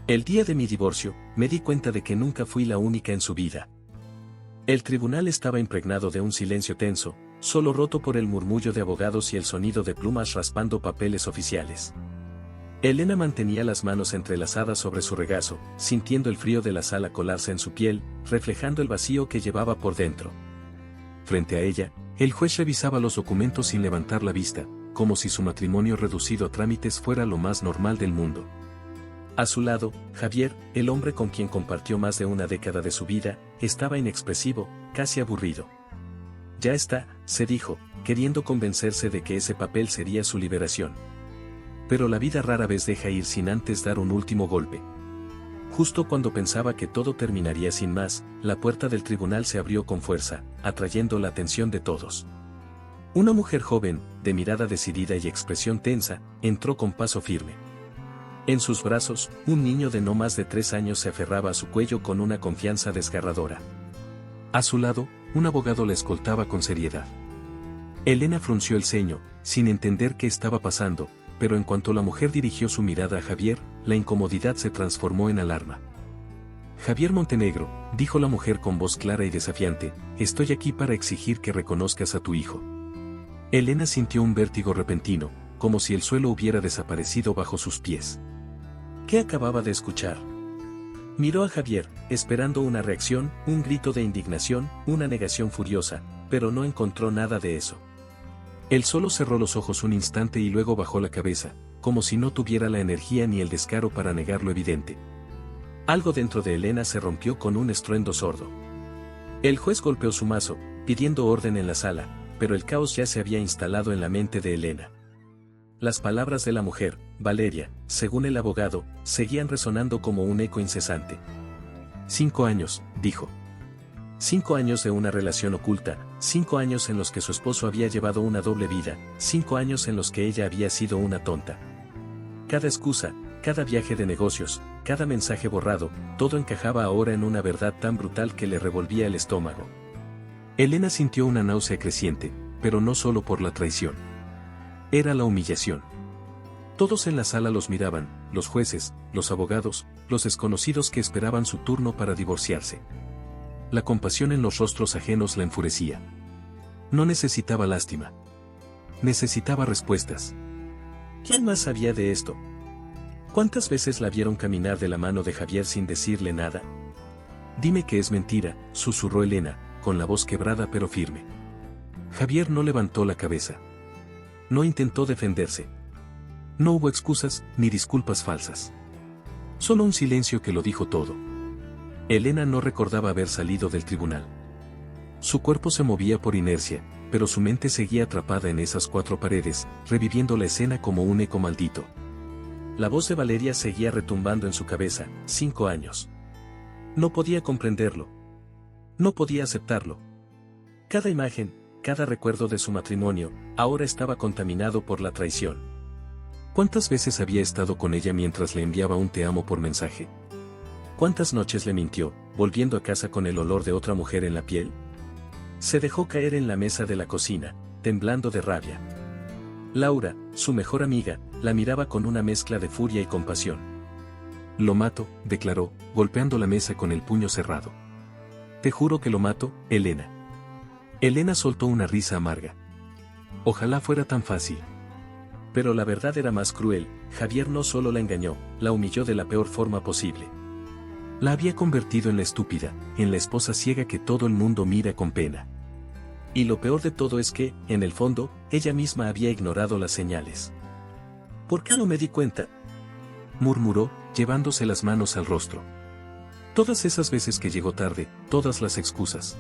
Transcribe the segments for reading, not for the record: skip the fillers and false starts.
El día de mi divorcio, me di cuenta de que nunca fui la única en su vida. El tribunal estaba impregnado de un silencio tenso, solo roto por el murmullo de abogados y el sonido de plumas raspando papeles oficiales. Elena mantenía las manos entrelazadas sobre su regazo, sintiendo el frío de la sala colarse en su piel, reflejando el vacío que llevaba por dentro. Frente a ella, el juez revisaba los documentos sin levantar la vista, como si su matrimonio reducido a trámites fuera lo más normal del mundo. A su lado, Javier, el hombre con quien compartió más de una década de su vida, estaba inexpresivo, casi aburrido. Ya está, se dijo, queriendo convencerse de que ese papel sería su liberación. Pero la vida rara vez deja ir sin antes dar un último golpe. Justo cuando pensaba que todo terminaría sin más, la puerta del tribunal se abrió con fuerza, atrayendo la atención de todos. Una mujer joven, de mirada decidida y expresión tensa, entró con paso firme. En sus brazos, un niño de no más de 3 años se aferraba a su cuello con una confianza desgarradora. A su lado, un abogado la escoltaba con seriedad. Elena frunció el ceño, sin entender qué estaba pasando, pero en cuanto la mujer dirigió su mirada a Javier, la incomodidad se transformó en alarma. Javier Montenegro, dijo la mujer con voz clara y desafiante, estoy aquí para exigir que reconozcas a tu hijo. Elena sintió un vértigo repentino, como si el suelo hubiera desaparecido bajo sus pies. ¿Qué acababa de escuchar? Miró a Javier, esperando una reacción, un grito de indignación, una negación furiosa, pero no encontró nada de eso. Él solo cerró los ojos un instante y luego bajó la cabeza, como si no tuviera la energía ni el descaro para negar lo evidente. Algo dentro de Elena se rompió con un estruendo sordo. El juez golpeó su mazo, pidiendo orden en la sala, pero el caos ya se había instalado en la mente de Elena. Las palabras de la mujer, Valeria, según el abogado, seguían resonando como un eco incesante. 5 años, dijo. 5 años de una relación oculta, 5 años en los que su esposo había llevado una doble vida, 5 años en los que ella había sido una tonta. Cada excusa, cada viaje de negocios, cada mensaje borrado, todo encajaba ahora en una verdad tan brutal que le revolvía el estómago. Elena sintió una náusea creciente, pero no solo por la traición. Era la humillación. Todos en la sala los miraban, los jueces, los abogados, los desconocidos que esperaban su turno para divorciarse. La compasión en los rostros ajenos la enfurecía. No necesitaba lástima. Necesitaba respuestas. ¿Quién más sabía de esto? ¿Cuántas veces la vieron caminar de la mano de Javier sin decirle nada? Dime que es mentira, susurró Elena, con la voz quebrada pero firme. Javier no levantó la cabeza. No intentó defenderse. No hubo excusas, ni disculpas falsas. Solo un silencio que lo dijo todo. Elena no recordaba haber salido del tribunal. Su cuerpo se movía por inercia, pero su mente seguía atrapada en esas 4 paredes, reviviendo la escena como un eco maldito. La voz de Valeria seguía retumbando en su cabeza, 5 años. No podía comprenderlo. No podía aceptarlo. Cada imagen, cada recuerdo de su matrimonio, ahora estaba contaminado por la traición. ¿Cuántas veces había estado con ella mientras le enviaba un te amo por mensaje? ¿Cuántas noches le mintió, volviendo a casa con el olor de otra mujer en la piel? Se dejó caer en la mesa de la cocina, temblando de rabia. Laura, su mejor amiga, la miraba con una mezcla de furia y compasión. Lo mato, declaró, golpeando la mesa con el puño cerrado. Te juro que lo mato, Elena. Elena soltó una risa amarga. Ojalá fuera tan fácil. Pero la verdad era más cruel, Javier no solo la engañó, la humilló de la peor forma posible. La había convertido en la estúpida, en la esposa ciega que todo el mundo mira con pena. Y lo peor de todo es que, en el fondo, ella misma había ignorado las señales. ¿Por qué no me di cuenta?, murmuró, llevándose las manos al rostro. Todas esas veces que llegó tarde, todas las excusas.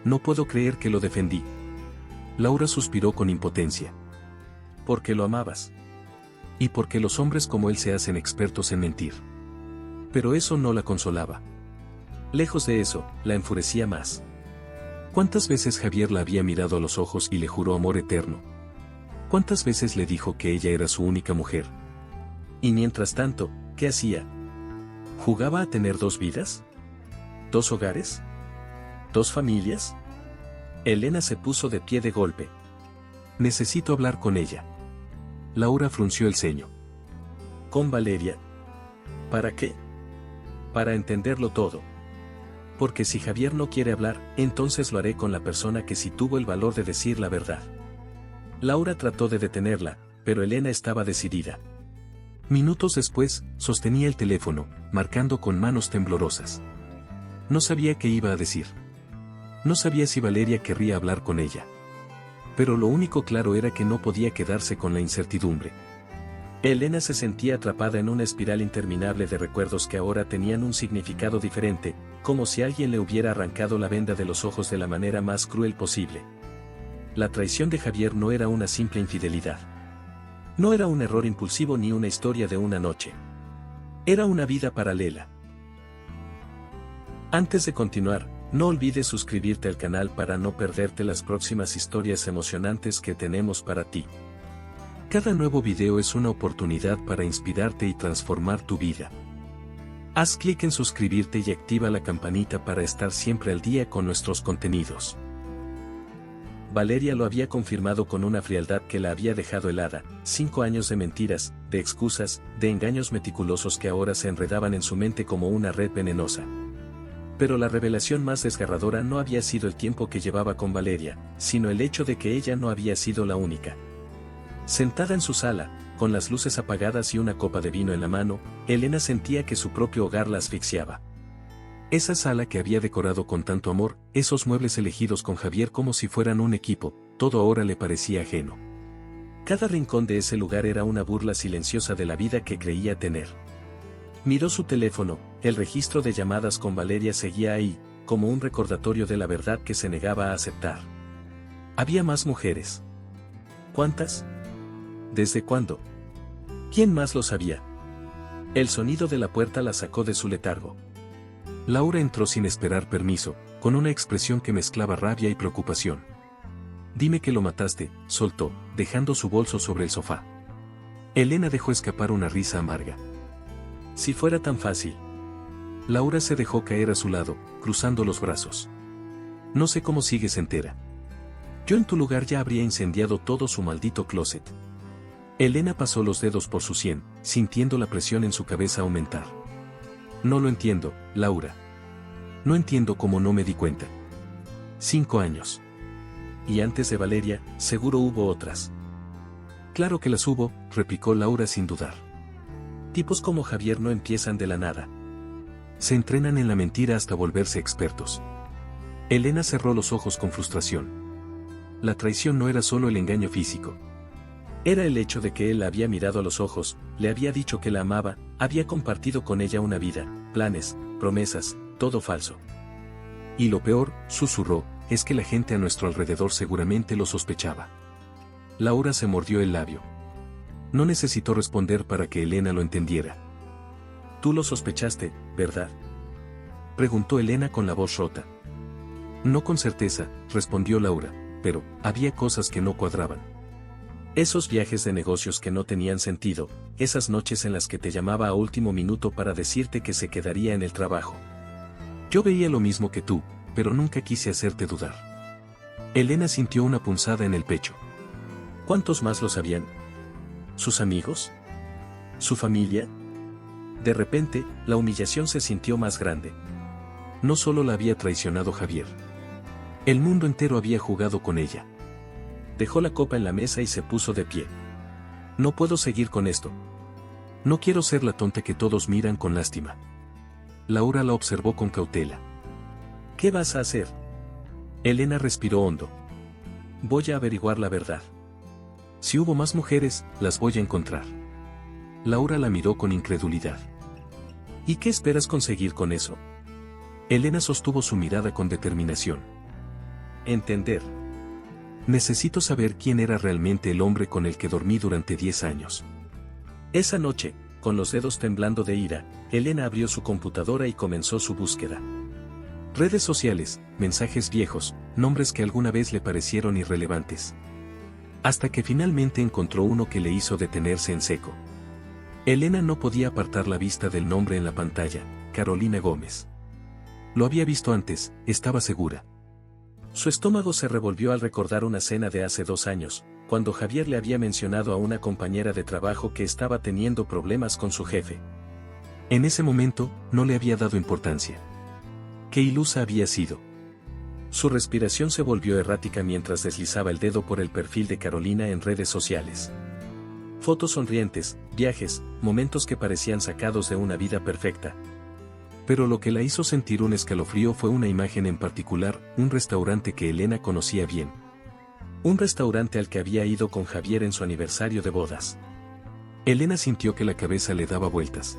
No puedo creer que lo defendí. Laura suspiró con impotencia. Porque lo amabas. Y porque los hombres como él se hacen expertos en mentir. Pero eso no la consolaba. Lejos de eso, la enfurecía más. ¿Cuántas veces Javier la había mirado a los ojos y le juró amor eterno? ¿Cuántas veces le dijo que ella era su única mujer? Y mientras tanto, ¿qué hacía? ¿Jugaba a tener 2 vidas? ¿2 hogares? ¿2 familias? Elena se puso de pie de golpe. Necesito hablar con ella. Laura frunció el ceño. ¿Con Valeria? ¿Para qué? Para entenderlo todo. Porque si Javier no quiere hablar, entonces lo haré con la persona que sí tuvo el valor de decir la verdad. Laura trató de detenerla, pero Elena estaba decidida. Minutos después, sostenía el teléfono, marcando con manos temblorosas. No sabía qué iba a decir. No sabía si Valeria querría hablar con ella. Pero lo único claro era que no podía quedarse con la incertidumbre. Elena se sentía atrapada en una espiral interminable de recuerdos que ahora tenían un significado diferente, como si alguien le hubiera arrancado la venda de los ojos de la manera más cruel posible. La traición de Javier no era una simple infidelidad. No era un error impulsivo ni una historia de una noche. Era una vida paralela. Antes de continuar, no olvides suscribirte al canal para no perderte las próximas historias emocionantes que tenemos para ti. Cada nuevo video es una oportunidad para inspirarte y transformar tu vida. Haz clic en suscribirte y activa la campanita para estar siempre al día con nuestros contenidos. Valeria lo había confirmado con una frialdad que la había dejado helada, 5 años de mentiras, de excusas, de engaños meticulosos que ahora se enredaban en su mente como una red venenosa. Pero la revelación más desgarradora no había sido el tiempo que llevaba con Valeria, sino el hecho de que ella no había sido la única. Sentada en su sala, con las luces apagadas y una copa de vino en la mano, Elena sentía que su propio hogar la asfixiaba. Esa sala que había decorado con tanto amor, esos muebles elegidos con Javier como si fueran un equipo, todo ahora le parecía ajeno. Cada rincón de ese lugar era una burla silenciosa de la vida que creía tener. Miró su teléfono, el registro de llamadas con Valeria seguía ahí, como un recordatorio de la verdad que se negaba a aceptar. Había más mujeres. ¿Cuántas? ¿Desde cuándo? ¿Quién más lo sabía? El sonido de la puerta la sacó de su letargo. Laura entró sin esperar permiso, con una expresión que mezclaba rabia y preocupación. Dime que lo mataste, soltó, dejando su bolso sobre el sofá. Elena dejó escapar una risa amarga. Si fuera tan fácil. Laura se dejó caer a su lado, cruzando los brazos. No sé cómo sigues entera. Yo en tu lugar ya habría incendiado todo su maldito closet. Elena pasó los dedos por su sien, sintiendo la presión en su cabeza aumentar. No lo entiendo, Laura. No entiendo cómo no me di cuenta. 5 años. Y antes de Valeria, seguro hubo otras. Claro que las hubo, replicó Laura sin dudar. Tipos como Javier no empiezan de la nada. Se entrenan en la mentira hasta volverse expertos. Elena cerró los ojos con frustración. La traición no era solo el engaño físico. Era el hecho de que él la había mirado a los ojos, le había dicho que la amaba, había compartido con ella una vida, planes, promesas, todo falso. Y lo peor, susurró, es que la gente a nuestro alrededor seguramente lo sospechaba. Laura se mordió el labio. No necesitó responder para que Elena lo entendiera. Tú lo sospechaste, ¿verdad? Preguntó Elena con la voz rota. No con certeza, respondió Laura, pero había cosas que no cuadraban. Esos viajes de negocios que no tenían sentido, esas noches en las que te llamaba a último minuto para decirte que se quedaría en el trabajo. Yo veía lo mismo que tú, pero nunca quise hacerte dudar. Elena sintió una punzada en el pecho. ¿Cuántos más lo sabían? ¿Sus amigos? ¿Su familia? De repente, la humillación se sintió más grande. No solo la había traicionado Javier. El mundo entero había jugado con ella. Dejó la copa en la mesa y se puso de pie. No puedo seguir con esto. No quiero ser la tonta que todos miran con lástima. Laura la observó con cautela. ¿Qué vas a hacer? Elena respiró hondo. Voy a averiguar la verdad. Si hubo más mujeres, las voy a encontrar. Laura la miró con incredulidad. ¿Y qué esperas conseguir con eso? Elena sostuvo su mirada con determinación. Entender. Necesito saber quién era realmente el hombre con el que dormí durante 10 años. Esa noche, con los dedos temblando de ira, Elena abrió su computadora y comenzó su búsqueda. Redes sociales, mensajes viejos, nombres que alguna vez le parecieron irrelevantes. Hasta que finalmente encontró uno que le hizo detenerse en seco. Elena no podía apartar la vista del nombre en la pantalla, Carolina Gómez. Lo había visto antes, estaba segura. Su estómago se revolvió al recordar una cena de hace 2 años, cuando Javier le había mencionado a una compañera de trabajo que estaba teniendo problemas con su jefe. En ese momento, no le había dado importancia. Qué ilusa había sido. Su respiración se volvió errática mientras deslizaba el dedo por el perfil de Carolina en redes sociales. Fotos sonrientes, viajes, momentos que parecían sacados de una vida perfecta. Pero lo que la hizo sentir un escalofrío fue una imagen en particular, un restaurante que Elena conocía bien. Un restaurante al que había ido con Javier en su aniversario de bodas. Elena sintió que la cabeza le daba vueltas.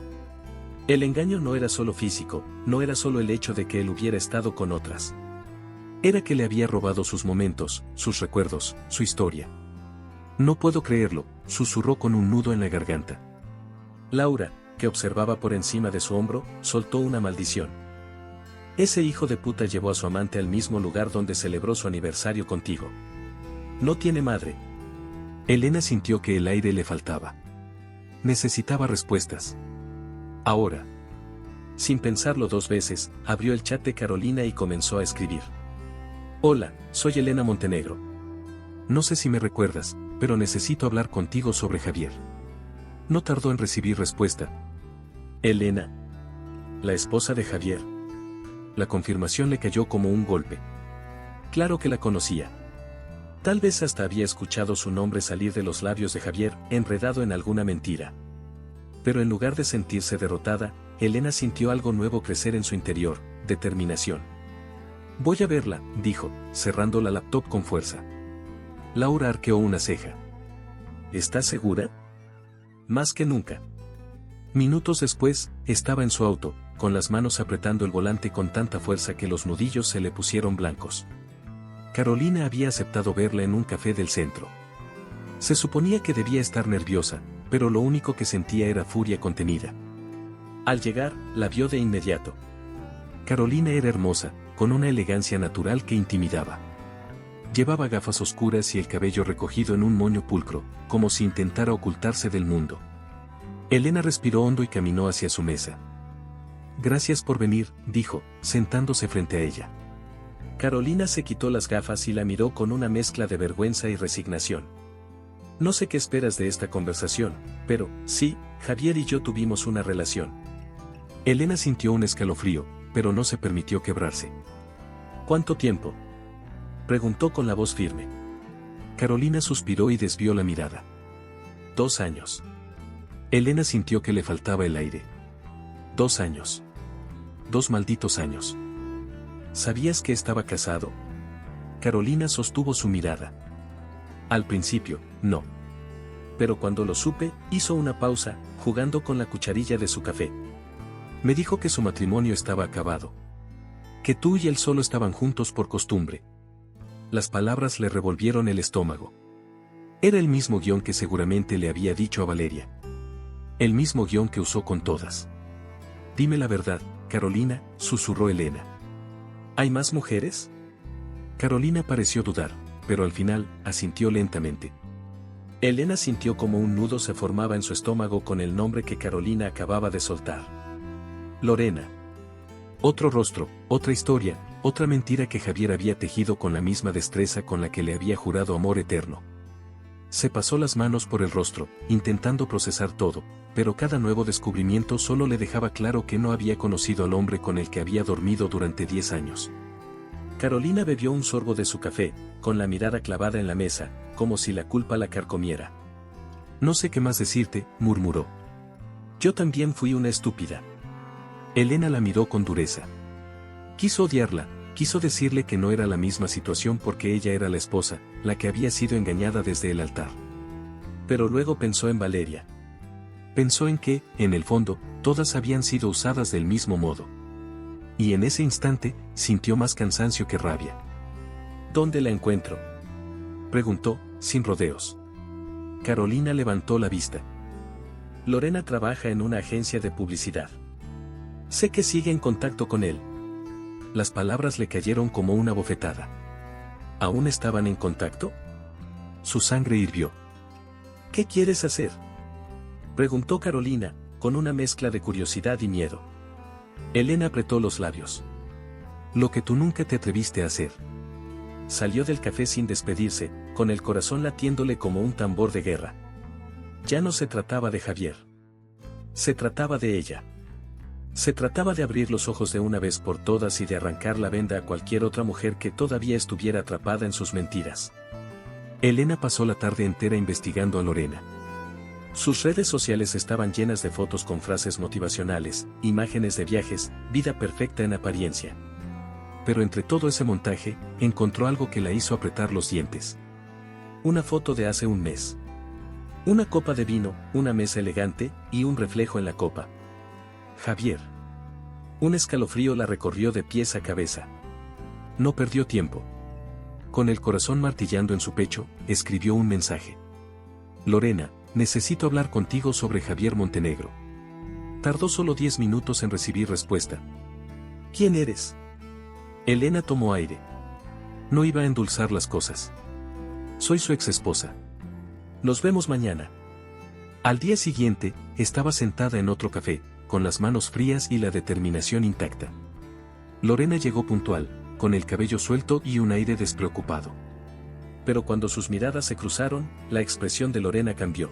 El engaño no era solo físico, no era solo el hecho de que él hubiera estado con otras. Era que le había robado sus momentos, sus recuerdos, su historia. No puedo creerlo, susurró con un nudo en la garganta. Laura, que observaba por encima de su hombro, soltó una maldición. Ese hijo de puta llevó a su amante al mismo lugar donde celebró su aniversario contigo. No tiene madre. Elena sintió que el aire le faltaba. Necesitaba respuestas. Ahora. Sin pensarlo dos veces, abrió el chat de Carolina y comenzó a escribir. Hola, soy Elena Montenegro. No sé si me recuerdas, pero necesito hablar contigo sobre Javier. No tardó en recibir respuesta. Elena. La esposa de Javier. La confirmación le cayó como un golpe. Claro que la conocía. Tal vez hasta había escuchado su nombre salir de los labios de Javier, enredado en alguna mentira. Pero en lugar de sentirse derrotada, Elena sintió algo nuevo crecer en su interior, determinación. Voy a verla, dijo, cerrando la laptop con fuerza. Laura arqueó una ceja. ¿Estás segura? Más que nunca. Minutos después, estaba en su auto, con las manos apretando el volante con tanta fuerza que los nudillos se le pusieron blancos. Carolina había aceptado verla en un café del centro. Se suponía que debía estar nerviosa, pero lo único que sentía era furia contenida. Al llegar, la vio de inmediato. Carolina era hermosa, con una elegancia natural que intimidaba. Llevaba gafas oscuras y el cabello recogido en un moño pulcro, como si intentara ocultarse del mundo. Elena respiró hondo y caminó hacia su mesa. Gracias por venir, dijo, sentándose frente a ella. Carolina se quitó las gafas y la miró con una mezcla de vergüenza y resignación. No sé qué esperas de esta conversación, pero, sí, Javier y yo tuvimos una relación. Elena sintió un escalofrío, pero no se permitió quebrarse. ¿Cuánto tiempo?, preguntó con la voz firme. Carolina suspiró y desvió la mirada. 2 años. Elena sintió que le faltaba el aire. 2 años. 2 malditos años. ¿Sabías que estaba casado? Carolina sostuvo su mirada. Al principio, no. Pero cuando lo supe, hizo una pausa, jugando con la cucharilla de su café. Me dijo que su matrimonio estaba acabado. Que tú y él solo estaban juntos por costumbre. Las palabras le revolvieron el estómago. Era el mismo guión que seguramente le había dicho a Valeria. El mismo guión que usó con todas. Dime la verdad, Carolina, susurró Elena. ¿Hay más mujeres? Carolina pareció dudar, pero al final, asintió lentamente. Elena sintió como un nudo se formaba en su estómago con el nombre que Carolina acababa de soltar. Lorena. Otro rostro, otra historia, otra mentira que Javier había tejido con la misma destreza con la que le había jurado amor eterno. Se pasó las manos por el rostro, intentando procesar todo, pero cada nuevo descubrimiento solo le dejaba claro que no había conocido al hombre con el que había dormido durante 10 años. Carolina bebió un sorbo de su café, con la mirada clavada en la mesa, como si la culpa la carcomiera. No sé qué más decirte, murmuró. Yo también fui una estúpida. Elena la miró con dureza. Quiso odiarla, quiso decirle que no era la misma situación porque ella era la esposa, la que había sido engañada desde el altar. Pero luego pensó en Valeria. Pensó en que, en el fondo, todas habían sido usadas del mismo modo. Y en ese instante, sintió más cansancio que rabia. ¿Dónde la encuentro?, preguntó, sin rodeos. Carolina levantó la vista. Lorena trabaja en una agencia de publicidad. Sé que sigue en contacto con él. Las palabras le cayeron como una bofetada. ¿Aún estaban en contacto? Su sangre hirvió. ¿Qué quieres hacer?, preguntó Carolina, con una mezcla de curiosidad y miedo. Elena apretó los labios. Lo que tú nunca te atreviste a hacer. Salió del café sin despedirse, con el corazón latiéndole como un tambor de guerra. Ya no se trataba de Javier. Se trataba de ella. Se trataba de abrir los ojos de una vez por todas y de arrancar la venda a cualquier otra mujer que todavía estuviera atrapada en sus mentiras. Elena pasó la tarde entera investigando a Lorena. Sus redes sociales estaban llenas de fotos con frases motivacionales, imágenes de viajes, vida perfecta en apariencia. Pero entre todo ese montaje, encontró algo que la hizo apretar los dientes. Una foto de hace un mes. Una copa de vino, una mesa elegante, y un reflejo en la copa. Javier. Un escalofrío la recorrió de pies a cabeza. No perdió tiempo. Con el corazón martillando en su pecho, escribió un mensaje. Lorena, necesito hablar contigo sobre Javier Montenegro. Tardó solo 10 minutos en recibir respuesta. ¿Quién eres? Elena tomó aire. No iba a endulzar las cosas. Soy su exesposa. Nos vemos mañana. Al día siguiente, estaba sentada en otro café, con las manos frías y la determinación intacta. Lorena llegó puntual, con el cabello suelto y un aire despreocupado. Pero cuando sus miradas se cruzaron, la expresión de Lorena cambió.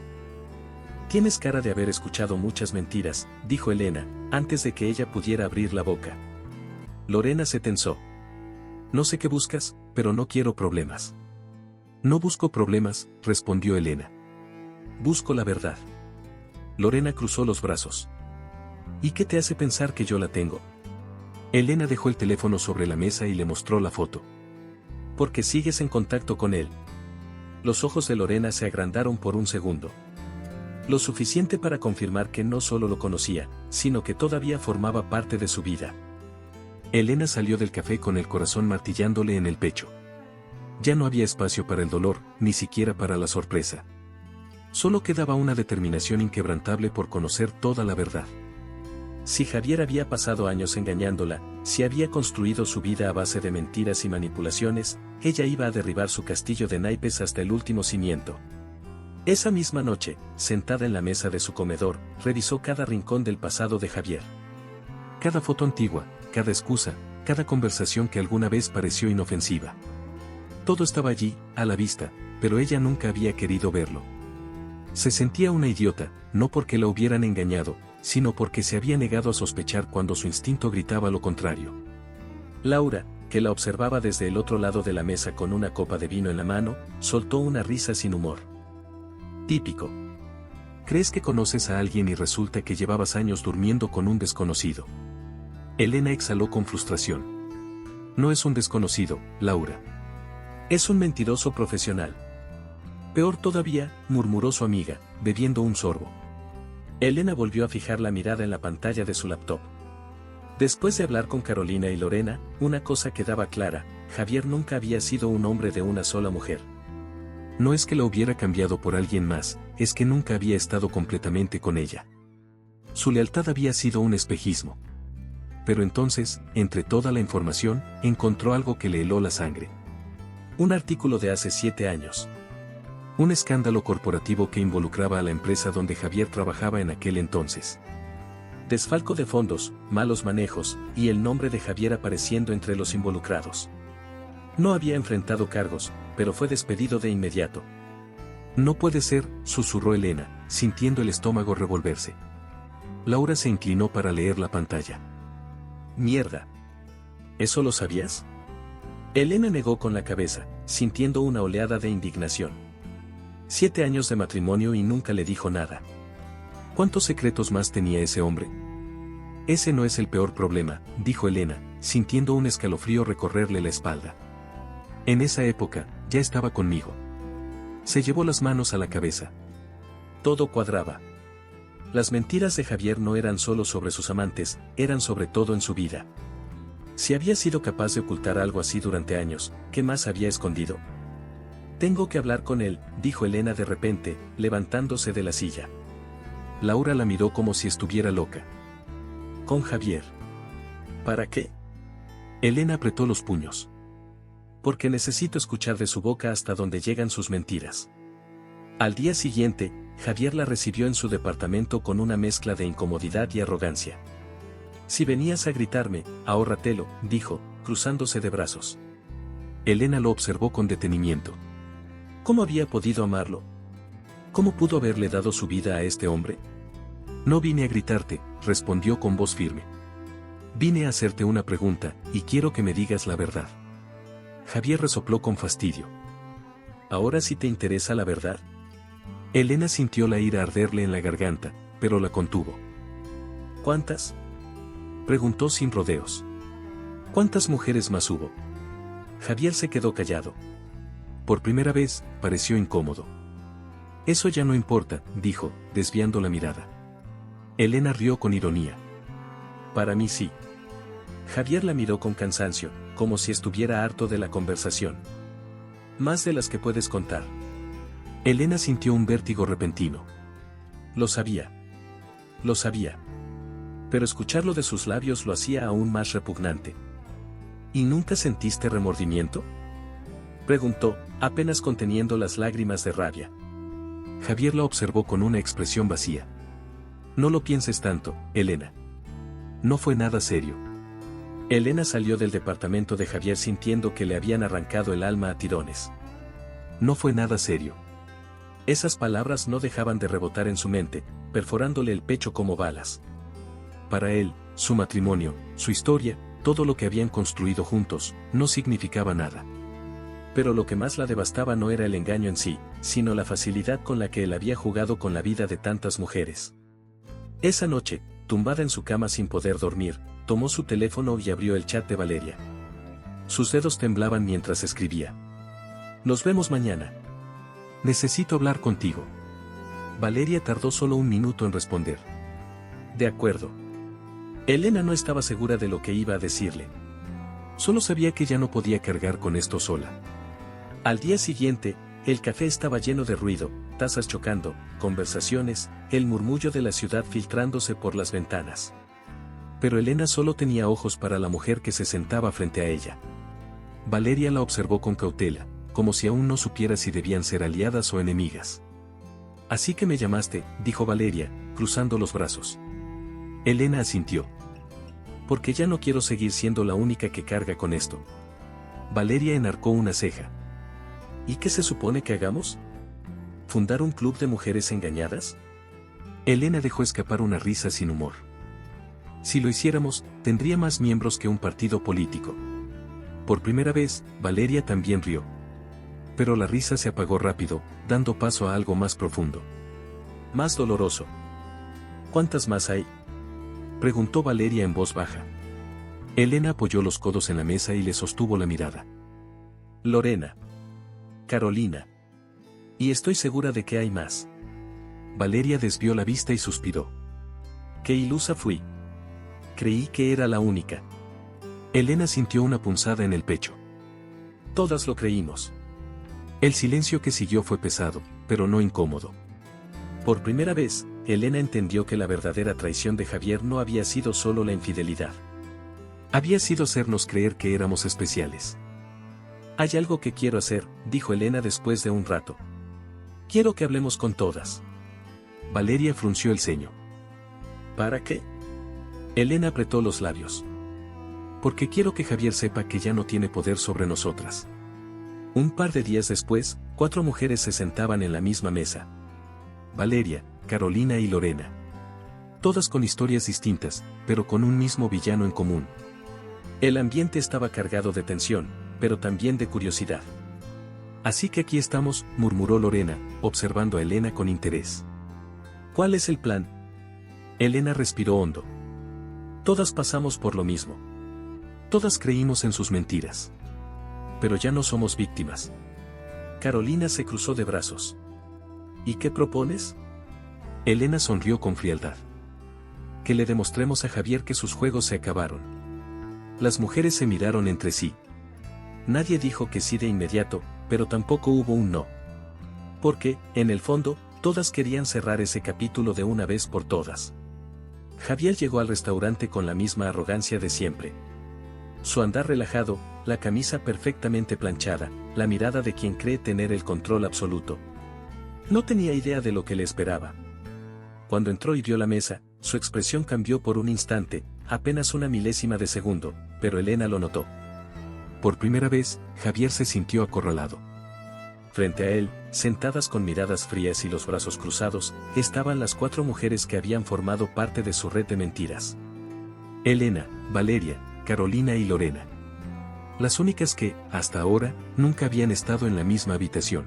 Tienes cara de haber escuchado muchas mentiras, dijo Elena, antes de que ella pudiera abrir la boca. Lorena se tensó. No sé qué buscas, pero no quiero problemas. No busco problemas, respondió Elena. Busco la verdad. Lorena cruzó los brazos. ¿Y qué te hace pensar que yo la tengo? Elena dejó el teléfono sobre la mesa y le mostró la foto. Porque sigues en contacto con él. Los ojos de Lorena se agrandaron por un segundo. Lo suficiente para confirmar que no solo lo conocía, sino que todavía formaba parte de su vida. Elena salió del café con el corazón martillándole en el pecho. Ya no había espacio para el dolor, ni siquiera para la sorpresa. Solo quedaba una determinación inquebrantable por conocer toda la verdad. Si Javier había pasado años engañándola, si había construido su vida a base de mentiras y manipulaciones, ella iba a derribar su castillo de naipes hasta el último cimiento. Esa misma noche, sentada en la mesa de su comedor, revisó cada rincón del pasado de Javier. Cada foto antigua, cada excusa, cada conversación que alguna vez pareció inofensiva. Todo estaba allí, a la vista, pero ella nunca había querido verlo. Se sentía una idiota, no porque la hubieran engañado, sino porque se había negado a sospechar cuando su instinto gritaba lo contrario. Laura, que la observaba desde el otro lado de la mesa con una copa de vino en la mano, soltó una risa sin humor. Típico. ¿Crees que conoces a alguien y resulta que llevabas años durmiendo con un desconocido? Elena exhaló con frustración. No es un desconocido, Laura. Es un mentiroso profesional. Peor todavía, murmuró su amiga, bebiendo un sorbo. Elena volvió a fijar la mirada en la pantalla de su laptop. Después de hablar con Carolina y Lorena, una cosa quedaba clara: Javier nunca había sido un hombre de una sola mujer. No es que la hubiera cambiado por alguien más, es que nunca había estado completamente con ella. Su lealtad había sido un espejismo. Pero entonces, entre toda la información, encontró algo que le heló la sangre. Un artículo de hace 7 años. Un escándalo corporativo que involucraba a la empresa donde Javier trabajaba en aquel entonces. Desfalco de fondos, malos manejos, y el nombre de Javier apareciendo entre los involucrados. No había enfrentado cargos, pero fue despedido de inmediato. No puede ser, susurró Elena, sintiendo el estómago revolverse. Laura se inclinó para leer la pantalla. Mierda. ¿Eso lo sabías? Elena negó con la cabeza, sintiendo una oleada de indignación. 7 años de matrimonio y nunca le dijo nada. ¿Cuántos secretos más tenía ese hombre? Ese no es el peor problema, dijo Elena, sintiendo un escalofrío recorrerle la espalda. En esa época, ya estaba conmigo. Se llevó las manos a la cabeza. Todo cuadraba. Las mentiras de Javier no eran solo sobre sus amantes, eran sobre todo en su vida. Si había sido capaz de ocultar algo así durante años, ¿qué más había escondido? Tengo que hablar con él, dijo Elena de repente, levantándose de la silla. Laura la miró como si estuviera loca. ¿Con Javier? ¿Para qué? Elena apretó los puños. Porque necesito escuchar de su boca hasta donde llegan sus mentiras. Al día siguiente, Javier la recibió en su departamento con una mezcla de incomodidad y arrogancia. Si venías a gritarme, ahórratelo, dijo, cruzándose de brazos. Elena lo observó con detenimiento. ¿Cómo había podido amarlo? ¿Cómo pudo haberle dado su vida a este hombre? No vine a gritarte, respondió con voz firme. Vine a hacerte una pregunta, y quiero que me digas la verdad. Javier resopló con fastidio. ¿Ahora sí te interesa la verdad? Elena sintió la ira arderle en la garganta, pero la contuvo. ¿Cuántas? Preguntó sin rodeos. ¿Cuántas mujeres más hubo? Javier se quedó callado. Por primera vez, pareció incómodo. Eso ya no importa, dijo, desviando la mirada. Elena rió con ironía. Para mí sí. Javier la miró con cansancio, como si estuviera harto de la conversación. Más de las que puedes contar. Elena sintió un vértigo repentino. Lo sabía. Lo sabía. Pero escucharlo de sus labios lo hacía aún más repugnante. ¿Y nunca sentiste remordimiento? Preguntó, apenas conteniendo las lágrimas de rabia. Javier la observó con una expresión vacía. No lo pienses tanto, Elena. No fue nada serio. Elena salió del departamento de Javier sintiendo que le habían arrancado el alma a tirones. No fue nada serio. Esas palabras no dejaban de rebotar en su mente, perforándole el pecho como balas. Para él, su matrimonio, su historia, todo lo que habían construido juntos, no significaba nada. Pero lo que más la devastaba no era el engaño en sí, sino la facilidad con la que él había jugado con la vida de tantas mujeres. Esa noche, tumbada en su cama sin poder dormir, tomó su teléfono y abrió el chat de Valeria. Sus dedos temblaban mientras escribía. Nos vemos mañana. Necesito hablar contigo. Valeria tardó solo un minuto en responder. De acuerdo. Elena no estaba segura de lo que iba a decirle. Solo sabía que ya no podía cargar con esto sola. Al día siguiente, el café estaba lleno de ruido, tazas chocando, conversaciones, el murmullo de la ciudad filtrándose por las ventanas. Pero Elena solo tenía ojos para la mujer que se sentaba frente a ella. Valeria la observó con cautela, como si aún no supiera si debían ser aliadas o enemigas. Así que me llamaste, dijo Valeria, cruzando los brazos. Elena asintió. Porque ya no quiero seguir siendo la única que carga con esto. Valeria enarcó una ceja. ¿Y qué se supone que hagamos? ¿Fundar un club de mujeres engañadas? Elena dejó escapar una risa sin humor. Si lo hiciéramos, tendría más miembros que un partido político. Por primera vez, Valeria también rió. Pero la risa se apagó rápido, dando paso a algo más profundo. Más doloroso. ¿Cuántas más hay? Preguntó Valeria en voz baja. Elena apoyó los codos en la mesa y le sostuvo la mirada. Lorena. Carolina. Y estoy segura de que hay más. Valeria desvió la vista y suspiró. Qué ilusa fui. Creí que era la única. Elena sintió una punzada en el pecho. Todas lo creímos. El silencio que siguió fue pesado, pero no incómodo. Por primera vez, Elena entendió que la verdadera traición de Javier no había sido solo la infidelidad. Había sido hacernos creer que éramos especiales. Hay algo que quiero hacer, dijo Elena después de un rato. Quiero que hablemos con todas. Valeria frunció el ceño. ¿Para qué? Elena apretó los labios. Porque quiero que Javier sepa que ya no tiene poder sobre nosotras. Un par de días después, 4 mujeres se sentaban en la misma mesa. Valeria, Carolina y Lorena. Todas con historias distintas, pero con un mismo villano en común. El ambiente estaba cargado de tensión, pero también de curiosidad. Así que aquí estamos, murmuró Lorena, observando a Elena con interés. ¿Cuál es el plan? Elena respiró hondo. Todas pasamos por lo mismo. Todas creímos en sus mentiras. Pero ya no somos víctimas. Carolina se cruzó de brazos. ¿Y qué propones? Elena sonrió con frialdad. Que le demostremos a Javier que sus juegos se acabaron. Las mujeres se miraron entre sí. Nadie dijo que sí de inmediato, pero tampoco hubo un no. Porque, en el fondo, todas querían cerrar ese capítulo de una vez por todas. Javier llegó al restaurante con la misma arrogancia de siempre. Su andar relajado, la camisa perfectamente planchada, la mirada de quien cree tener el control absoluto. No tenía idea de lo que le esperaba. Cuando entró y vio la mesa, su expresión cambió por un instante, apenas una milésima de segundo, pero Elena lo notó. Por primera vez, Javier se sintió acorralado. Frente a él, sentadas con miradas frías y los brazos cruzados, estaban las 4 mujeres que habían formado parte de su red de mentiras. Elena, Valeria, Carolina y Lorena. Las únicas que, hasta ahora, nunca habían estado en la misma habitación.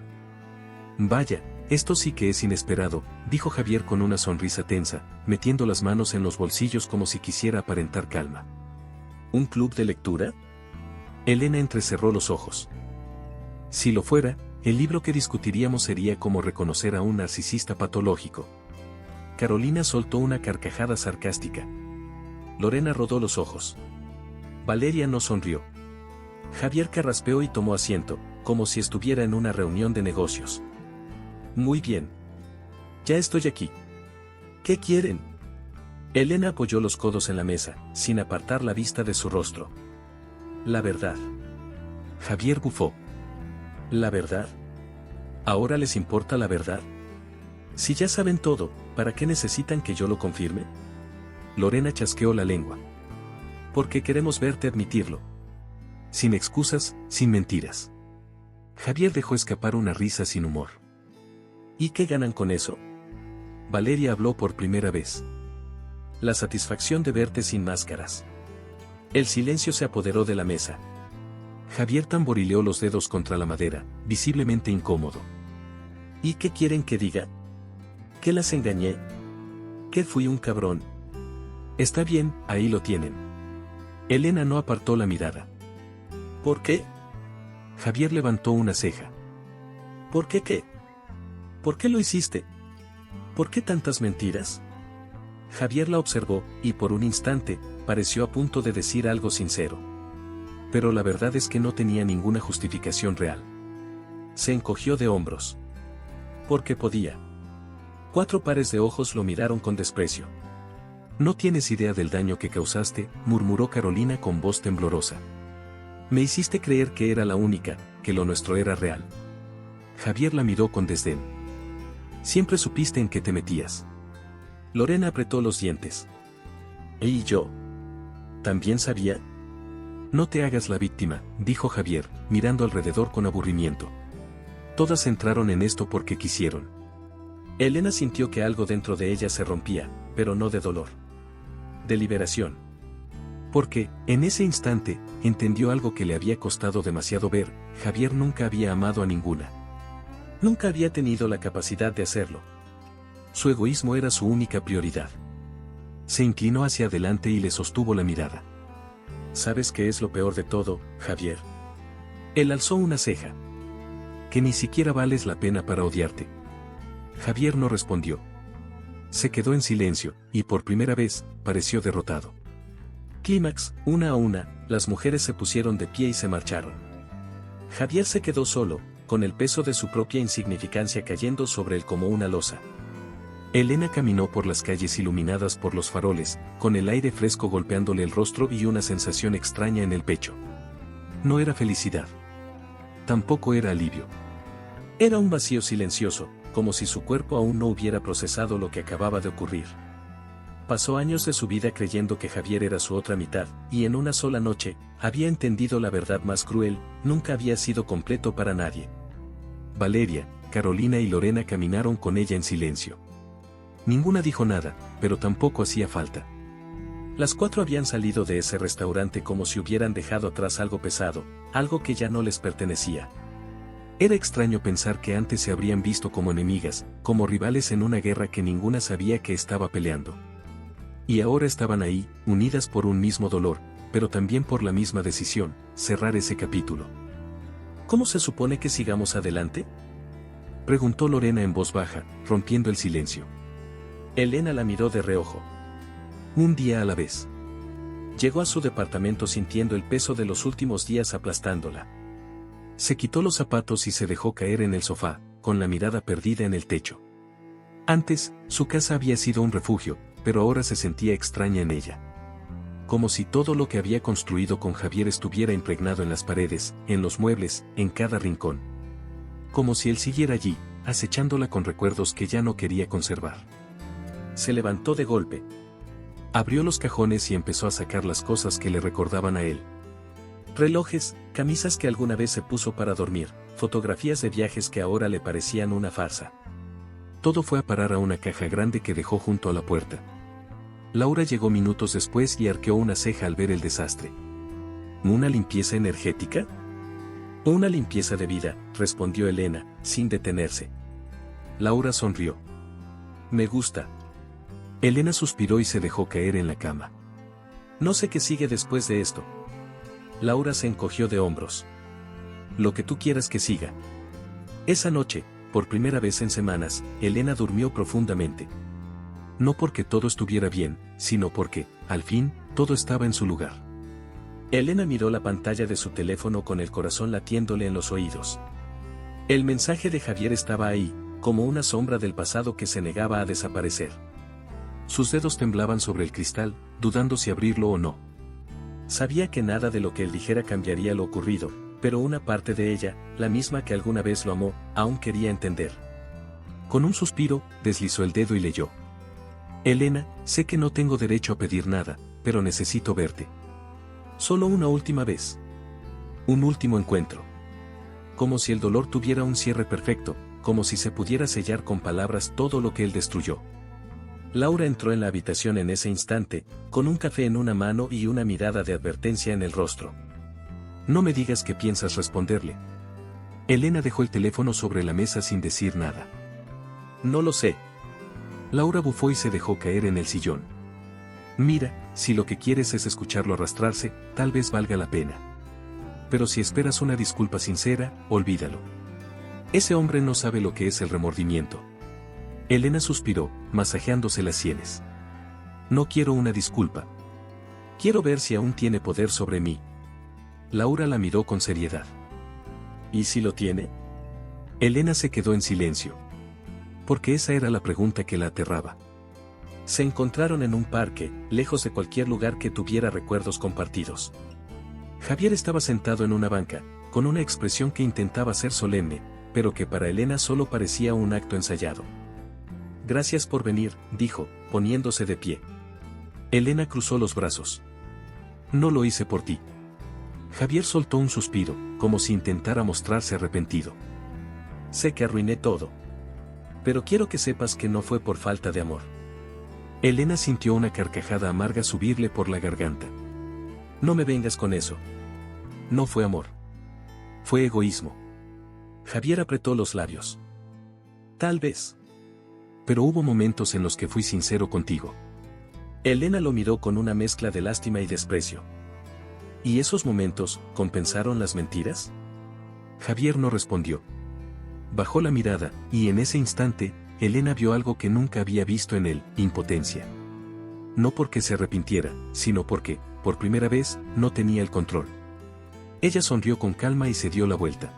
Vaya, esto sí que es inesperado, dijo Javier con una sonrisa tensa, metiendo las manos en los bolsillos como si quisiera aparentar calma. ¿Un club de lectura? Elena entrecerró los ojos. Si lo fuera, el libro que discutiríamos sería cómo reconocer a un narcisista patológico. Carolina soltó una carcajada sarcástica. Lorena rodó los ojos. Valeria no sonrió. Javier carraspeó y tomó asiento, como si estuviera en una reunión de negocios. Muy bien. Ya estoy aquí. ¿Qué quieren? Elena apoyó los codos en la mesa, sin apartar la vista de su rostro. La verdad. Javier bufó. ¿La verdad? ¿Ahora les importa la verdad? Si ya saben todo, ¿para qué necesitan que yo lo confirme? Lorena chasqueó la lengua. Porque queremos verte admitirlo. Sin excusas, sin mentiras. Javier dejó escapar una risa sin humor. ¿Y qué ganan con eso? Valeria habló por primera vez. La satisfacción de verte sin máscaras. El silencio se apoderó de la mesa. Javier tamborileó los dedos contra la madera, visiblemente incómodo. ¿Y qué quieren que diga? ¿Que las engañé? ¿Que fui un cabrón? Está bien, ahí lo tienen. Elena no apartó la mirada. ¿Por qué? Javier levantó una ceja. ¿Por qué qué? ¿Por qué lo hiciste? ¿Por qué tantas mentiras? Javier la observó, y por un instante, pareció a punto de decir algo sincero. Pero la verdad es que no tenía ninguna justificación real. Se encogió de hombros. Porque podía. 4 pares de ojos lo miraron con desprecio. No tienes idea del daño que causaste, murmuró Carolina con voz temblorosa. Me hiciste creer que era la única, que lo nuestro era real. Javier la miró con desdén. Siempre supiste en qué te metías. Lorena apretó los dientes. ¿Y yo? ¿También sabía? No te hagas la víctima, dijo Javier, mirando alrededor con aburrimiento. Todas entraron en esto porque quisieron. Elena sintió que algo dentro de ella se rompía, pero no de dolor. De liberación. Porque, en ese instante, entendió algo que le había costado demasiado ver: Javier nunca había amado a ninguna. Nunca había tenido la capacidad de hacerlo. Su egoísmo era su única prioridad. Se inclinó hacia adelante y le sostuvo la mirada. ¿Sabes qué es lo peor de todo, Javier? Él alzó una ceja. Que ni siquiera vales la pena para odiarte. Javier no respondió. Se quedó en silencio, y por primera vez, pareció derrotado. Clímax, una a una, las mujeres se pusieron de pie y se marcharon. Javier se quedó solo, con el peso de su propia insignificancia cayendo sobre él como una losa. Elena caminó por las calles iluminadas por los faroles, con el aire fresco golpeándole el rostro y una sensación extraña en el pecho. No era felicidad. Tampoco era alivio. Era un vacío silencioso, como si su cuerpo aún no hubiera procesado lo que acababa de ocurrir. Pasó años de su vida creyendo que Javier era su otra mitad, y en una sola noche, había entendido la verdad más cruel: nunca había sido completo para nadie. Valeria, Carolina y Lorena caminaron con ella en silencio. Ninguna dijo nada, pero tampoco hacía falta. Las 4 habían salido de ese restaurante como si hubieran dejado atrás algo pesado, algo que ya no les pertenecía. Era extraño pensar que antes se habrían visto como enemigas, como rivales en una guerra que ninguna sabía que estaba peleando. Y ahora estaban ahí, unidas por un mismo dolor, pero también por la misma decisión: cerrar ese capítulo. ¿Cómo se supone que sigamos adelante?, preguntó Lorena en voz baja, rompiendo el silencio. Elena la miró de reojo. Un día a la vez. Llegó a su departamento sintiendo el peso de los últimos días aplastándola. Se quitó los zapatos y se dejó caer en el sofá, con la mirada perdida en el techo. Antes, su casa había sido un refugio, pero ahora se sentía extraña en ella. Como si todo lo que había construido con Javier estuviera impregnado en las paredes, en los muebles, en cada rincón. Como si él siguiera allí, acechándola con recuerdos que ya no quería conservar. Se levantó de golpe. Abrió los cajones y empezó a sacar las cosas que le recordaban a él. Relojes, camisas que alguna vez se puso para dormir, fotografías de viajes que ahora le parecían una farsa. Todo fue a parar a una caja grande que dejó junto a la puerta. Laura llegó minutos después y arqueó una ceja al ver el desastre. ¿Una limpieza energética? Una limpieza de vida, respondió Elena, sin detenerse. Laura sonrió. Me gusta. Elena suspiró y se dejó caer en la cama. No sé qué sigue después de esto. Laura se encogió de hombros. Lo que tú quieras que siga. Esa noche, por primera vez en semanas, Elena durmió profundamente. No porque todo estuviera bien, sino porque, al fin, todo estaba en su lugar. Elena miró la pantalla de su teléfono con el corazón latiéndole en los oídos. El mensaje de Javier estaba ahí, como una sombra del pasado que se negaba a desaparecer. Sus dedos temblaban sobre el cristal, dudando si abrirlo o no. Sabía que nada de lo que él dijera cambiaría lo ocurrido, pero una parte de ella, la misma que alguna vez lo amó, aún quería entender. Con un suspiro, deslizó el dedo y leyó. Elena, sé que no tengo derecho a pedir nada, pero necesito verte. Solo una última vez. Un último encuentro. Como si el dolor tuviera un cierre perfecto, como si se pudiera sellar con palabras todo lo que él destruyó. Laura entró en la habitación en ese instante, con un café en una mano y una mirada de advertencia en el rostro. No me digas qué piensas responderle. Elena dejó el teléfono sobre la mesa sin decir nada. No lo sé. Laura bufó y se dejó caer en el sillón. Mira, si lo que quieres es escucharlo arrastrarse, tal vez valga la pena. Pero si esperas una disculpa sincera, olvídalo. Ese hombre no sabe lo que es el remordimiento. Elena suspiró, masajeándose las sienes. No quiero una disculpa. Quiero ver si aún tiene poder sobre mí. Laura la miró con seriedad. ¿Y si lo tiene? Elena se quedó en silencio. Porque esa era la pregunta que la aterraba. Se encontraron en un parque, lejos de cualquier lugar que tuviera recuerdos compartidos. Javier estaba sentado en una banca, con una expresión que intentaba ser solemne, pero que para Elena solo parecía un acto ensayado. Gracias por venir, dijo, poniéndose de pie. Elena cruzó los brazos. No lo hice por ti. Javier soltó un suspiro, como si intentara mostrarse arrepentido. Sé que arruiné todo. Pero quiero que sepas que no fue por falta de amor. Elena sintió una carcajada amarga subirle por la garganta. No me vengas con eso. No fue amor. Fue egoísmo. Javier apretó los labios. Tal vez. Pero hubo momentos en los que fui sincero contigo. Elena lo miró con una mezcla de lástima y desprecio. ¿Y esos momentos compensaron las mentiras? Javier no respondió. Bajó la mirada, y en ese instante, Elena vio algo que nunca había visto en él, impotencia. No porque se arrepintiera, sino porque, por primera vez, no tenía el control. Ella sonrió con calma y se dio la vuelta.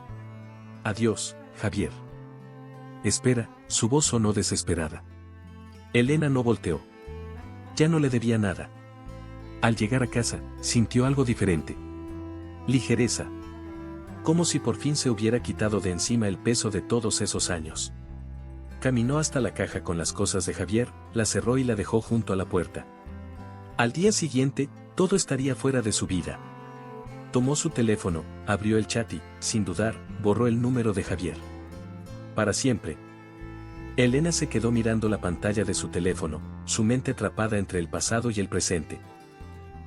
Adiós, Javier. Espera, su voz sonó desesperada. Elena no volteó. Ya no le debía nada. Al llegar a casa, sintió algo diferente. Ligereza. Como si por fin se hubiera quitado de encima el peso de todos esos años. Caminó hasta la caja con las cosas de Javier, la cerró y la dejó junto a la puerta. Al día siguiente, todo estaría fuera de su vida. Tomó su teléfono, abrió el chat y, sin dudar, borró el número de Javier. Para siempre. Elena se quedó mirando la pantalla de su teléfono, su mente atrapada entre el pasado y el presente.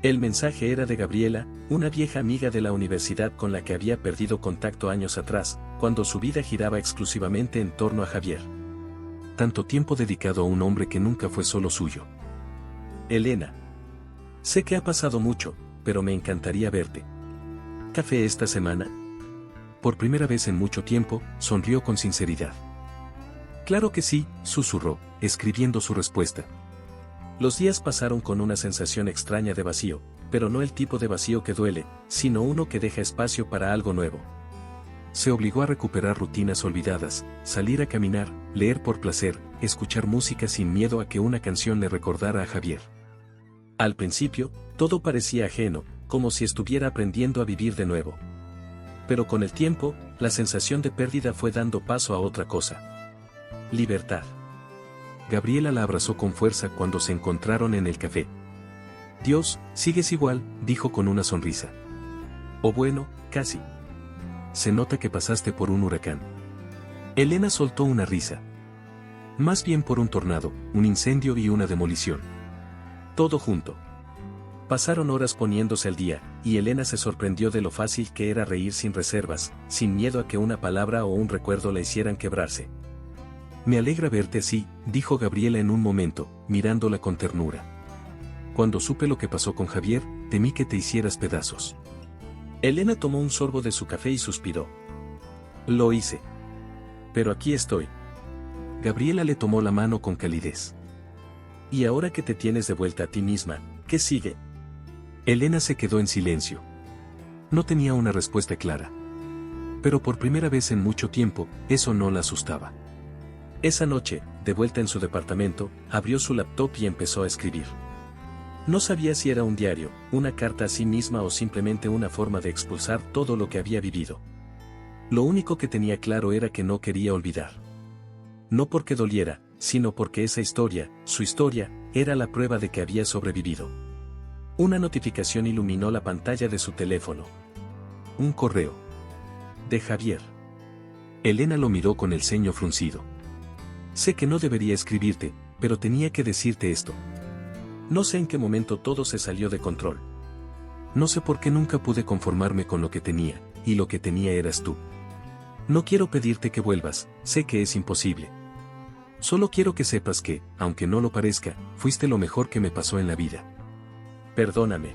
El mensaje era de Gabriela, una vieja amiga de la universidad con la que había perdido contacto años atrás, cuando su vida giraba exclusivamente en torno a Javier. Tanto tiempo dedicado a un hombre que nunca fue solo suyo. Elena. Sé que ha pasado mucho, pero me encantaría verte. ¿Café esta semana? Por primera vez en mucho tiempo, sonrió con sinceridad. Claro que sí, susurró, escribiendo su respuesta. Los días pasaron con una sensación extraña de vacío, pero no el tipo de vacío que duele, sino uno que deja espacio para algo nuevo. Se obligó a recuperar rutinas olvidadas, salir a caminar, leer por placer, escuchar música sin miedo a que una canción le recordara a Javier. Al principio, todo parecía ajeno, como si estuviera aprendiendo a vivir de nuevo. Pero con el tiempo, la sensación de pérdida fue dando paso a otra cosa. Libertad. Gabriela la abrazó con fuerza cuando se encontraron en el café. Dios, sigues igual, dijo con una sonrisa. O bueno, casi. Se nota que pasaste por un huracán. Elena soltó una risa. Más bien por un tornado, un incendio y una demolición. Todo junto. Pasaron horas poniéndose al día, y Elena se sorprendió de lo fácil que era reír sin reservas, sin miedo a que una palabra o un recuerdo la hicieran quebrarse. Me alegra verte así, dijo Gabriela en un momento, mirándola con ternura. Cuando supe lo que pasó con Javier, temí que te hicieras pedazos. Elena tomó un sorbo de su café y suspiró. Lo hice. Pero aquí estoy. Gabriela le tomó la mano con calidez. Y ahora que te tienes de vuelta a ti misma, ¿qué sigue? Elena se quedó en silencio. No tenía una respuesta clara. Pero por primera vez en mucho tiempo, eso no la asustaba. Esa noche, de vuelta en su departamento, abrió su laptop y empezó a escribir. No sabía si era un diario, una carta a sí misma o simplemente una forma de expulsar todo lo que había vivido. Lo único que tenía claro era que no quería olvidar. No porque doliera, sino porque esa historia, su historia, era la prueba de que había sobrevivido. Una notificación iluminó la pantalla de su teléfono. Un correo. De Javier. Elena lo miró con el ceño fruncido. Sé que no debería escribirte, pero tenía que decirte esto. No sé en qué momento todo se salió de control. No sé por qué nunca pude conformarme con lo que tenía, y lo que tenía eras tú. No quiero pedirte que vuelvas, sé que es imposible. Solo quiero que sepas que, aunque no lo parezca, fuiste lo mejor que me pasó en la vida. Perdóname.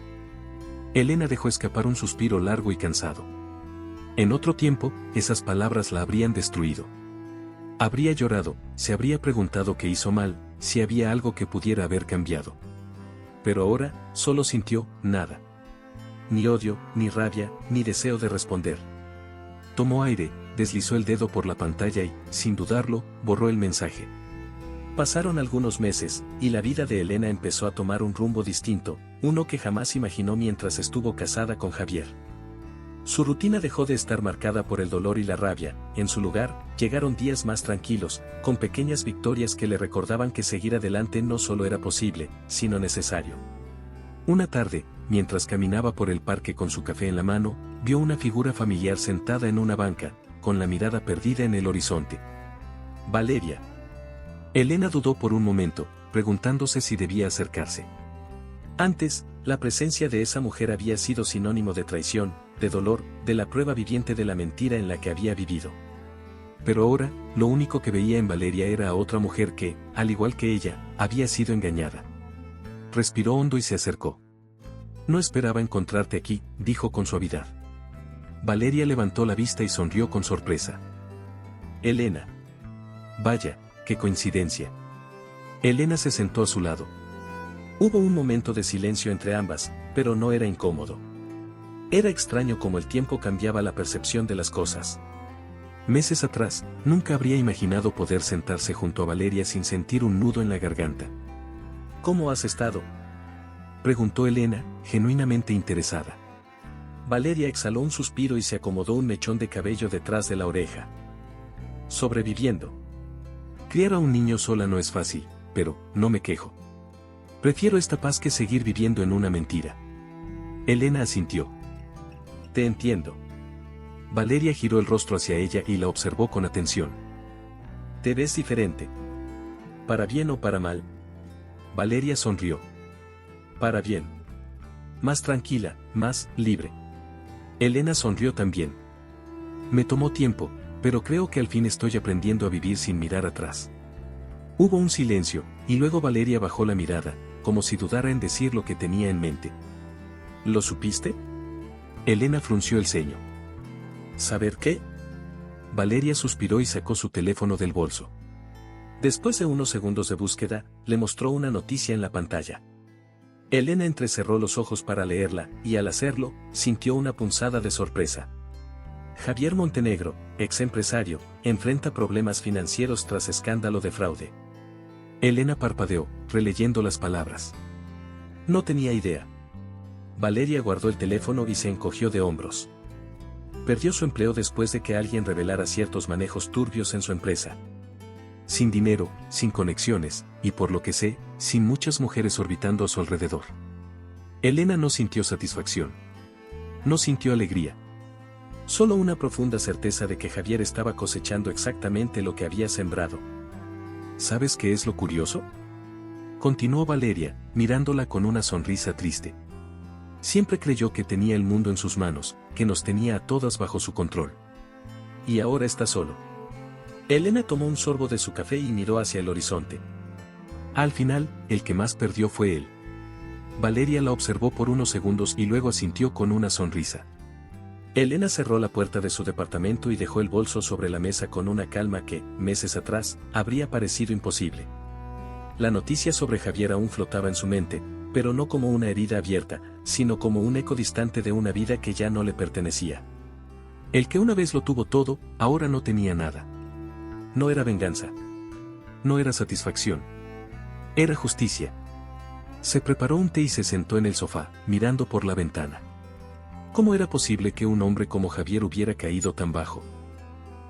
Elena dejó escapar un suspiro largo y cansado. En otro tiempo, esas palabras la habrían destruido. Habría llorado, se habría preguntado qué hizo mal, si había algo que pudiera haber cambiado. Pero ahora, solo sintió, nada. Ni odio, ni rabia, ni deseo de responder. Tomó aire, deslizó el dedo por la pantalla y, sin dudarlo, borró el mensaje. Pasaron algunos meses, y la vida de Elena empezó a tomar un rumbo distinto, uno que jamás imaginó mientras estuvo casada con Javier. Su rutina dejó de estar marcada por el dolor y la rabia, en su lugar, llegaron días más tranquilos, con pequeñas victorias que le recordaban que seguir adelante no solo era posible, sino necesario. Una tarde, mientras caminaba por el parque con su café en la mano, vio una figura familiar sentada en una banca, con la mirada perdida en el horizonte. Valeria. Elena dudó por un momento, preguntándose si debía acercarse. Antes, la presencia de esa mujer había sido sinónimo de traición, de dolor, de la prueba viviente de la mentira en la que había vivido. Pero ahora, lo único que veía en Valeria era a otra mujer que, al igual que ella, había sido engañada. Respiró hondo y se acercó. No esperaba encontrarte aquí, dijo con suavidad. Valeria levantó la vista y sonrió con sorpresa. Elena. Vaya, qué coincidencia. Elena se sentó a su lado. Hubo un momento de silencio entre ambas, pero no era incómodo. Era extraño cómo el tiempo cambiaba la percepción de las cosas. Meses atrás, nunca habría imaginado poder sentarse junto a Valeria sin sentir un nudo en la garganta. ¿Cómo has estado?, preguntó Elena, genuinamente interesada. Valeria exhaló un suspiro y se acomodó un mechón de cabello detrás de la oreja. Sobreviviendo. Criar a un niño sola no es fácil, pero, no me quejo. Prefiero esta paz que seguir viviendo en una mentira. Elena asintió. Te entiendo. Valeria giró el rostro hacia ella y la observó con atención. Te ves diferente. ¿Para bien o para mal? Valeria sonrió. Para bien. Más tranquila, más libre. Elena sonrió también. Me tomó tiempo, pero creo que al fin estoy aprendiendo a vivir sin mirar atrás. Hubo un silencio, y luego Valeria bajó la mirada, como si dudara en decir lo que tenía en mente. ¿Lo supiste? Elena frunció el ceño. ¿Saber qué? Valeria suspiró y sacó su teléfono del bolso. Después de unos segundos de búsqueda, le mostró una noticia en la pantalla. Elena entrecerró los ojos para leerla, y al hacerlo, sintió una punzada de sorpresa. Javier Montenegro, ex empresario, enfrenta problemas financieros tras escándalo de fraude. Elena parpadeó, releyendo las palabras. No tenía idea. Valeria guardó el teléfono y se encogió de hombros. Perdió su empleo después de que alguien revelara ciertos manejos turbios en su empresa. Sin dinero, sin conexiones, y por lo que sé, sin muchas mujeres orbitando a su alrededor. Elena no sintió satisfacción. No sintió alegría. Solo una profunda certeza de que Javier estaba cosechando exactamente lo que había sembrado. ¿Sabes qué es lo curioso? Continuó Valeria, mirándola con una sonrisa triste. Siempre creyó que tenía el mundo en sus manos, que nos tenía a todas bajo su control. Y ahora está solo. Elena tomó un sorbo de su café y miró hacia el horizonte. Al final, el que más perdió fue él. Valeria la observó por unos segundos y luego asintió con una sonrisa. Elena cerró la puerta de su departamento y dejó el bolso sobre la mesa con una calma que, meses atrás, habría parecido imposible. La noticia sobre Javier aún flotaba en su mente, pero no como una herida abierta, sino como un eco distante de una vida que ya no le pertenecía. El que una vez lo tuvo todo, ahora no tenía nada. No era venganza. No era satisfacción. Era justicia. Se preparó un té y se sentó en el sofá, mirando por la ventana. ¿Cómo era posible que un hombre como Javier hubiera caído tan bajo?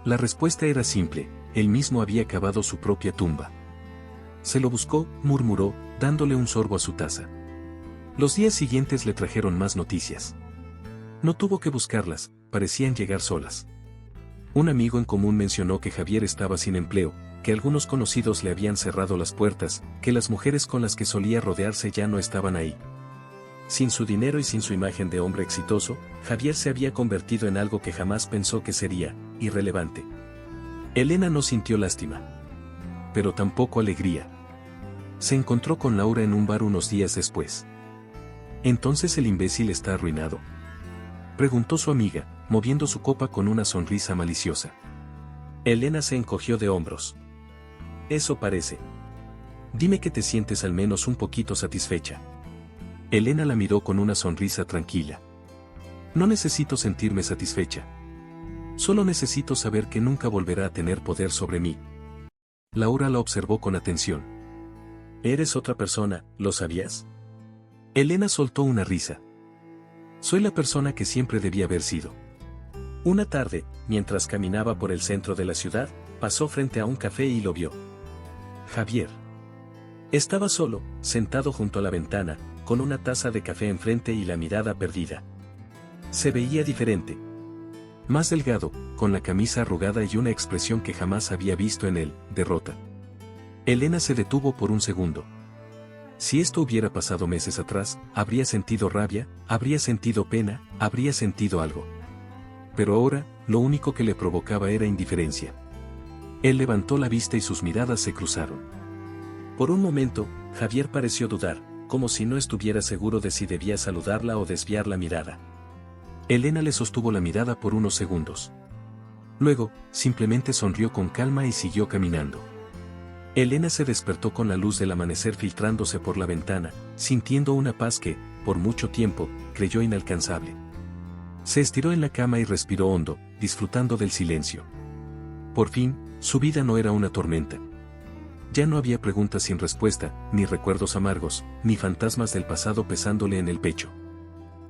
La respuesta era simple, él mismo había cavado su propia tumba. Se lo buscó, murmuró, dándole un sorbo a su taza. Los días siguientes le trajeron más noticias. No tuvo que buscarlas, parecían llegar solas. Un amigo en común mencionó que Javier estaba sin empleo, que algunos conocidos le habían cerrado las puertas, que las mujeres con las que solía rodearse ya no estaban ahí. Sin su dinero y sin su imagen de hombre exitoso, Javier se había convertido en algo que jamás pensó que sería, irrelevante. Elena no sintió lástima. Pero tampoco alegría. Se encontró con Laura en un bar unos días después. ¿Entonces el imbécil está arruinado?, preguntó su amiga, moviendo su copa con una sonrisa maliciosa. Elena se encogió de hombros. Eso parece. Dime que te sientes al menos un poquito satisfecha. Elena la miró con una sonrisa tranquila. No necesito sentirme satisfecha. Solo necesito saber que nunca volverá a tener poder sobre mí. Laura la observó con atención. Eres otra persona, ¿lo sabías? Elena soltó una risa. Soy la persona que siempre debía haber sido. Una tarde, mientras caminaba por el centro de la ciudad, pasó frente a un café y lo vio. Javier. Estaba solo, sentado junto a la ventana, con una taza de café enfrente y la mirada perdida. Se veía diferente. Más delgado, con la camisa arrugada y una expresión que jamás había visto en él, derrota. Elena se detuvo por un segundo. Si esto hubiera pasado meses atrás, habría sentido rabia, habría sentido pena, habría sentido algo. Pero ahora, lo único que le provocaba era indiferencia. Él levantó la vista y sus miradas se cruzaron. Por un momento, Javier pareció dudar, como si no estuviera seguro de si debía saludarla o desviar la mirada. Elena le sostuvo la mirada por unos segundos. Luego, simplemente sonrió con calma y siguió caminando. Elena se despertó con la luz del amanecer filtrándose por la ventana, sintiendo una paz que, por mucho tiempo, creyó inalcanzable. Se estiró en la cama y respiró hondo, disfrutando del silencio. Por fin, su vida no era una tormenta. Ya no había preguntas sin respuesta, ni recuerdos amargos, ni fantasmas del pasado pesándole en el pecho.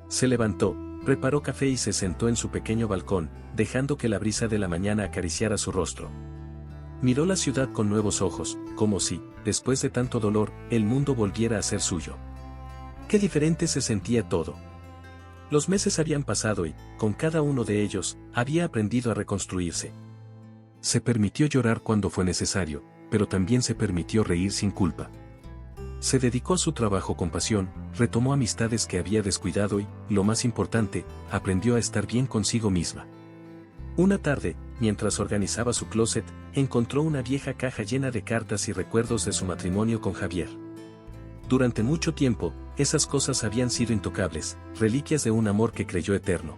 Se levantó, preparó café y se sentó en su pequeño balcón, dejando que la brisa de la mañana acariciara su rostro. Miró la ciudad con nuevos ojos, como si, después de tanto dolor, el mundo volviera a ser suyo. Qué diferente se sentía todo. Los meses habían pasado y, con cada uno de ellos, había aprendido a reconstruirse. Se permitió llorar cuando fue necesario, pero también se permitió reír sin culpa. Se dedicó a su trabajo con pasión, retomó amistades que había descuidado y, lo más importante, aprendió a estar bien consigo misma. Una tarde, mientras organizaba su closet, encontró una vieja caja llena de cartas y recuerdos de su matrimonio con Javier. Durante mucho tiempo, esas cosas habían sido intocables, reliquias de un amor que creyó eterno.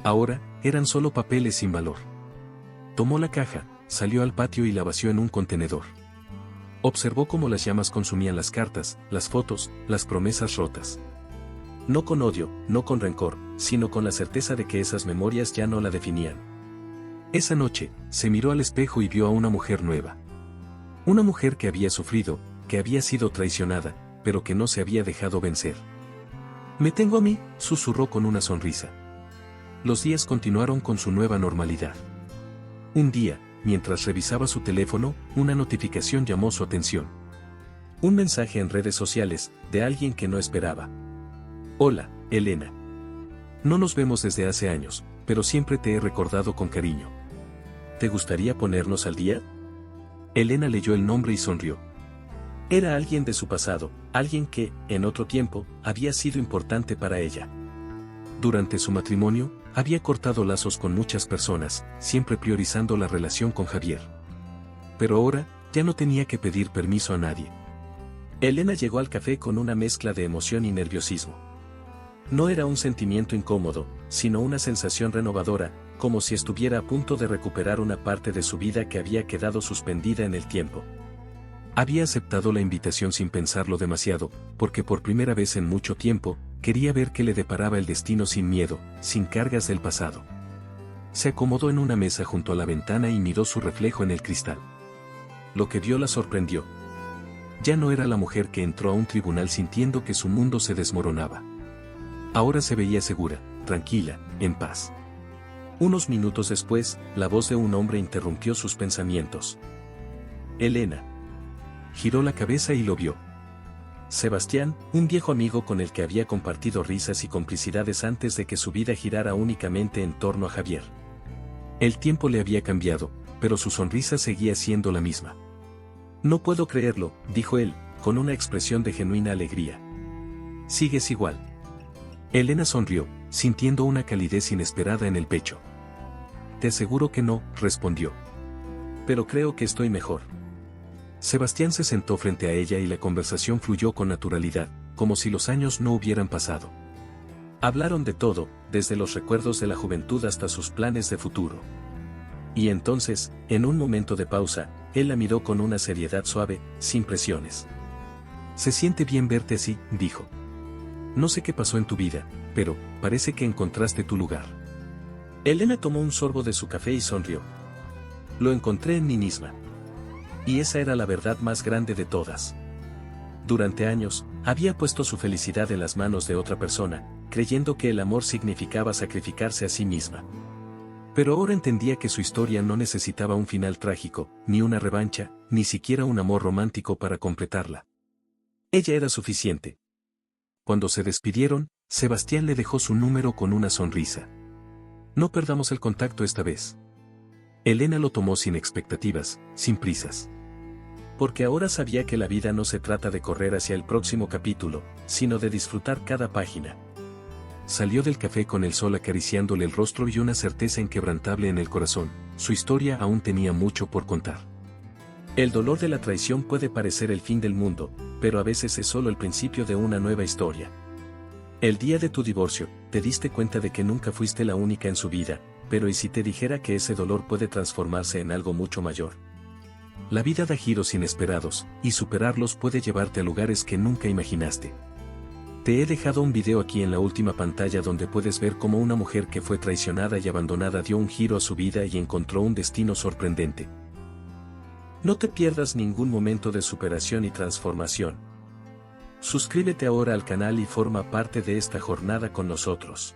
Ahora, eran solo papeles sin valor. Tomó la caja, salió al patio y la vació en un contenedor. Observó cómo las llamas consumían las cartas, las fotos, las promesas rotas. No con odio, no con rencor, sino con la certeza de que esas memorias ya no la definían. Esa noche, se miró al espejo y vio a una mujer nueva. Una mujer que había sufrido, que había sido traicionada, pero que no se había dejado vencer. «Me tengo a mí», susurró con una sonrisa. Los días continuaron con su nueva normalidad. Un día, mientras revisaba su teléfono, una notificación llamó su atención. Un mensaje en redes sociales, de alguien que no esperaba. Hola, Elena. No nos vemos desde hace años, pero siempre te he recordado con cariño. ¿Te gustaría ponernos al día? Elena leyó el nombre y sonrió. Era alguien de su pasado, alguien que, en otro tiempo, había sido importante para ella. Durante su matrimonio, había cortado lazos con muchas personas, siempre priorizando la relación con Javier. Pero ahora, ya no tenía que pedir permiso a nadie. Elena llegó al café con una mezcla de emoción y nerviosismo. No era un sentimiento incómodo, sino una sensación renovadora, como si estuviera a punto de recuperar una parte de su vida que había quedado suspendida en el tiempo. Había aceptado la invitación sin pensarlo demasiado, porque por primera vez en mucho tiempo, quería ver qué le deparaba el destino sin miedo, sin cargas del pasado. Se acomodó en una mesa junto a la ventana y miró su reflejo en el cristal. Lo que vio la sorprendió. Ya no era la mujer que entró a un tribunal sintiendo que su mundo se desmoronaba. Ahora se veía segura, tranquila, en paz. Unos minutos después, la voz de un hombre interrumpió sus pensamientos. Elena. Giró la cabeza y lo vio. Sebastián, un viejo amigo con el que había compartido risas y complicidades antes de que su vida girara únicamente en torno a Javier. El tiempo le había cambiado, pero su sonrisa seguía siendo la misma. No puedo creerlo, dijo él, con una expresión de genuina alegría. Sigues igual. Elena sonrió, sintiendo una calidez inesperada en el pecho. Te aseguro que no, respondió. Pero creo que estoy mejor. Sebastián se sentó frente a ella y la conversación fluyó con naturalidad, como si los años no hubieran pasado. Hablaron de todo, desde los recuerdos de la juventud hasta sus planes de futuro. Y entonces, en un momento de pausa, él la miró con una seriedad suave, sin presiones. Se siente bien verte así, dijo. No sé qué pasó en tu vida, pero parece que encontraste tu lugar. Elena tomó un sorbo de su café y sonrió. Lo encontré en mí misma. Y esa era la verdad más grande de todas. Durante años, había puesto su felicidad en las manos de otra persona, creyendo que el amor significaba sacrificarse a sí misma. Pero ahora entendía que su historia no necesitaba un final trágico, ni una revancha, ni siquiera un amor romántico para completarla. Ella era suficiente. Cuando se despidieron, Sebastián le dejó su número con una sonrisa. No perdamos el contacto esta vez. Elena lo tomó sin expectativas, sin prisas. Porque ahora sabía que la vida no se trata de correr hacia el próximo capítulo, sino de disfrutar cada página. Salió del café con el sol acariciándole el rostro y una certeza inquebrantable en el corazón, su historia aún tenía mucho por contar. El dolor de la traición puede parecer el fin del mundo, pero a veces es solo el principio de una nueva historia. El día de tu divorcio, te diste cuenta de que nunca fuiste la única en su vida, pero ¿y si te dijera que ese dolor puede transformarse en algo mucho mayor? La vida da giros inesperados, y superarlos puede llevarte a lugares que nunca imaginaste. Te he dejado un video aquí en la última pantalla donde puedes ver cómo una mujer que fue traicionada y abandonada dio un giro a su vida y encontró un destino sorprendente. No te pierdas ningún momento de superación y transformación. Suscríbete ahora al canal y forma parte de esta jornada con nosotros.